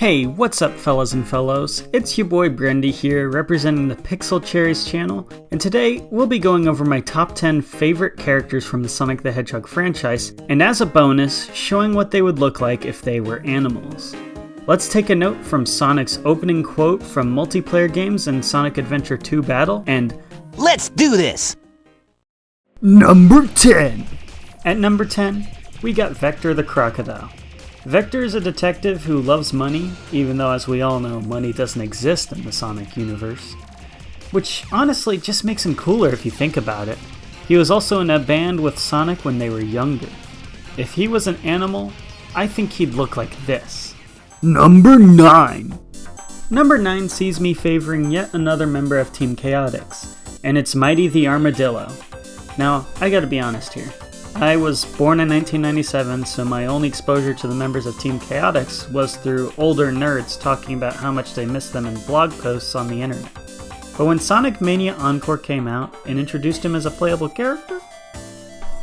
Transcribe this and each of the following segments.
Hey, what's up fellas and fellows? It's your boy Brandy here, representing the Pixel Cherries channel, and today we'll be going over my top 10 favorite characters from the Sonic the Hedgehog franchise, and as a bonus, showing what they would look like if they were animals. Let's take a note from Sonic's opening quote from multiplayer games in Sonic Adventure 2 Battle, and let's do this! Number 10! At number 10, we got Vector the Crocodile. Vector is a detective who loves money, even though, as we all know, money doesn't exist in the Sonic universe. Which honestly just makes him cooler if you think about it. He was also in a band with Sonic when they were younger. If he was an animal, I think he'd look like this. Number 9! Number 9 sees me favoring yet another member of Team Chaotix, and it's Mighty the Armadillo. Now, I gotta be honest here. I was born in 1997, so my only exposure to the members of Team Chaotix was through older nerds talking about how much they missed them in blog posts on the internet. But when Sonic Mania Encore came out and introduced him as a playable character,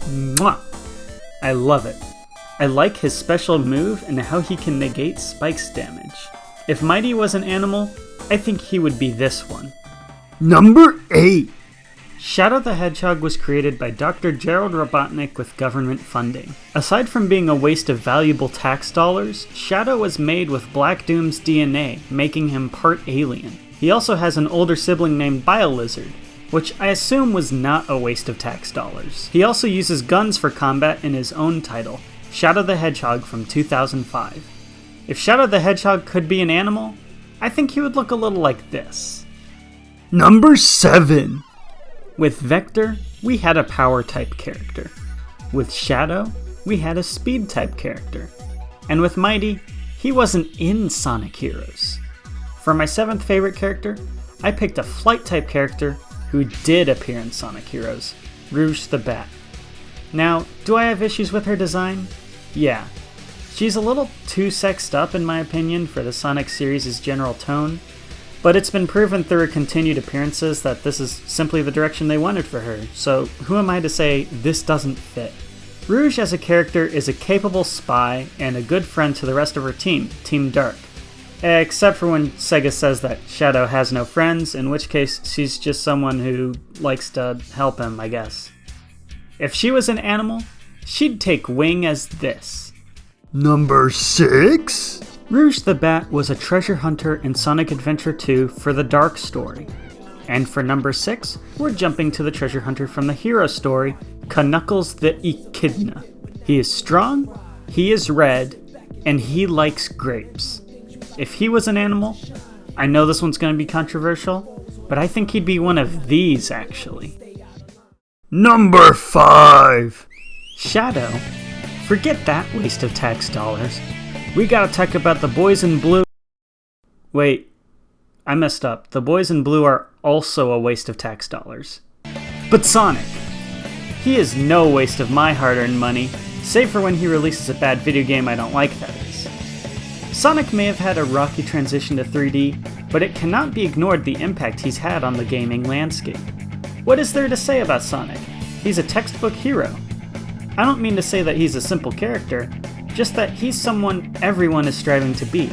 mwah! I love it. I like his special move and how he can negate Spike's damage. If Mighty was an animal, I think he would be this one. Number 8! Shadow the Hedgehog was created by Dr. Gerald Robotnik with government funding. Aside from being a waste of valuable tax dollars, Shadow was made with Black Doom's DNA, making him part alien. He also has an older sibling named BioLizard, which I assume was not a waste of tax dollars. He also uses guns for combat in his own title, Shadow the Hedgehog from 2005. If Shadow the Hedgehog could be an animal, I think he would look a little like this. Number 7! With Vector, we had a power type character. With Shadow, we had a speed type character. And with Mighty, he wasn't in Sonic Heroes. For my 7th favorite character, I picked a flight type character who did appear in Sonic Heroes, Rouge the Bat. Now, do I have issues with her design? Yeah. She's a little too sexed up in my opinion for the Sonic series' general tone, but it's been proven through her continued appearances that this is simply the direction they wanted for her, so who am I to say this doesn't fit? Rouge as a character is a capable spy and a good friend to the rest of her team, Team Dark. Except for when Sega says that Shadow has no friends, in which case she's just someone who likes to help him, I guess. If she was an animal, she'd take wing as this. Number 6? Rouge the Bat was a treasure hunter in Sonic Adventure 2 for the Dark story. And for number 6, we're jumping to the treasure hunter from the hero story, Knuckles the Echidna. He is strong, he is red, and he likes grapes. If he was an animal, I know this one's going to be controversial, but I think he'd be one of these actually. Number 5! Shadow. Forget that waste of tax dollars. We gotta talk about the boys in blue. Wait, I messed up. The boys in blue are also a waste of tax dollars. But Sonic! He is no waste of my hard-earned money, save for when he releases a bad video game I don't like, that is. Sonic may have had a rocky transition to 3D, but it cannot be ignored the impact he's had on the gaming landscape. What is there to say about Sonic? He's a textbook hero. I don't mean to say that he's a simple character, just that he's someone everyone is striving to be.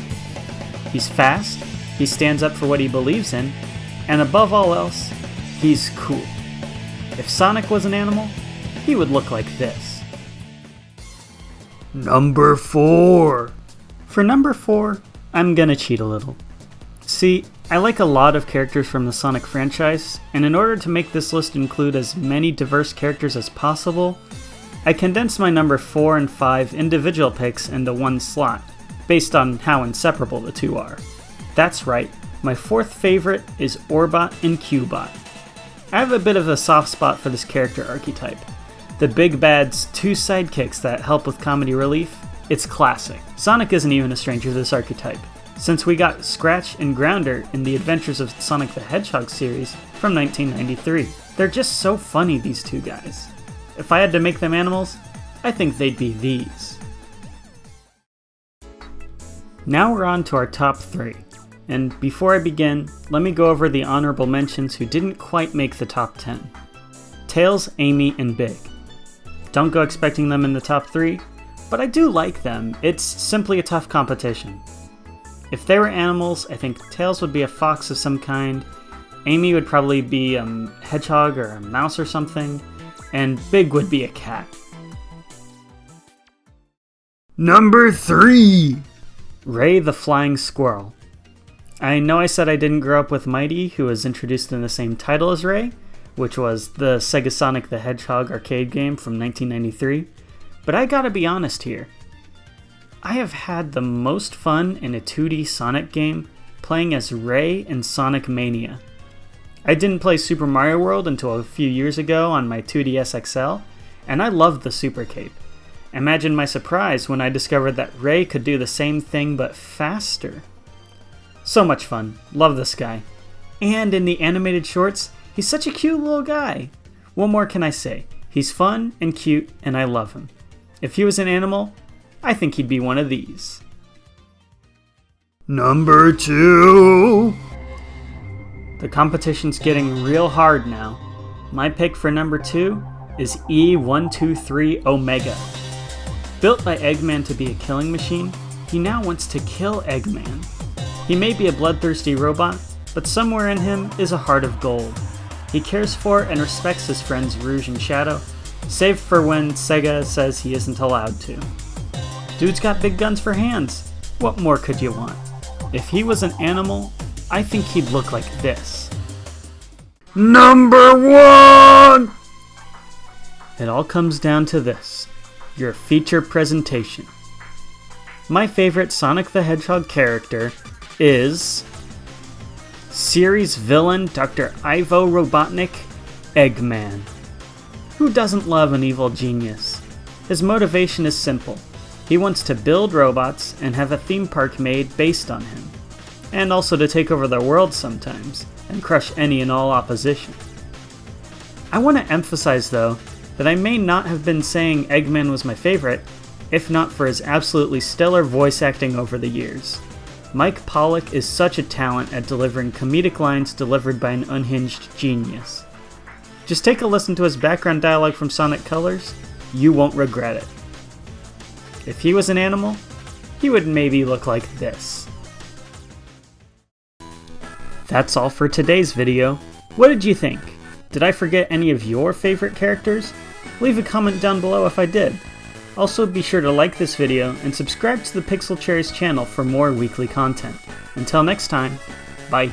He's fast, he stands up for what he believes in, and above all else, he's cool. If Sonic was an animal, he would look like this. Number 4! For number 4, I'm gonna cheat a little. See, I like a lot of characters from the Sonic franchise, and in order to make this list include as many diverse characters as possible, I condensed my number 4 and 5 individual picks into one slot, based on how inseparable the two are. That's right, my 4th favorite is Orbot and Cubot. I have a bit of a soft spot for this character archetype. The big bad's 2 sidekicks that help with comedy relief, it's classic. Sonic isn't even a stranger to this archetype, since we got Scratch and Grounder in the Adventures of Sonic the Hedgehog series from 1993. They're just so funny, these two guys. If I had to make them animals, I think they'd be these. Now we're on to our top 3. And before I begin, let me go over the honorable mentions who didn't quite make the top 10. Tails, Amy, and Big. Don't go expecting them in the top 3, but I do like them. It's simply a tough competition. If they were animals, I think Tails would be a fox of some kind, Amy would probably be a hedgehog or a mouse or something, and Big would be a cat. Number 3! Ray the Flying Squirrel. I know I said I didn't grow up with Mighty, who was introduced in the same title as Ray, which was the Sega Sonic the Hedgehog arcade game from 1993, but I gotta be honest here. I have had the most fun in a 2D Sonic game playing as Ray in Sonic Mania. I didn't play Super Mario World until a few years ago on my 2DS XL, and I loved the Super Cape. Imagine my surprise when I discovered that Ray could do the same thing but faster. So much fun, love this guy. And in the animated shorts, he's such a cute little guy. What more can I say? He's fun and cute, and I love him. If he was an animal, I think he'd be one of these. Number 2! The competition's getting real hard now. My pick for number 2 is E123 Omega. Built by Eggman to be a killing machine, he now wants to kill Eggman. He may be a bloodthirsty robot, but somewhere in him is a heart of gold. He cares for and respects his friends Rouge and Shadow, save for when Sega says he isn't allowed to. Dude's got big guns for hands. What more could you want? If he was an animal, I think he'd look like this. Number 1! It all comes down to this, your feature presentation. My favorite Sonic the Hedgehog character is series villain Dr. Ivo Robotnik, Eggman. Who doesn't love an evil genius? His motivation is simple. He wants to build robots and have a theme park made based on him. And also to take over the world sometimes, and crush any and all opposition. I want to emphasize though, that I may not have been saying Eggman was my favorite, if not for his absolutely stellar voice acting over the years. Mike Pollock is such a talent at delivering comedic lines delivered by an unhinged genius. Just take a listen to his background dialogue from Sonic Colors, you won't regret it. If he was an animal, he would maybe look like this. That's all for today's video. What did you think? Did I forget any of your favorite characters? Leave a comment down below if I did. Also be sure to like this video and subscribe to the Pixel Cherries channel for more weekly content. Until next time, bye.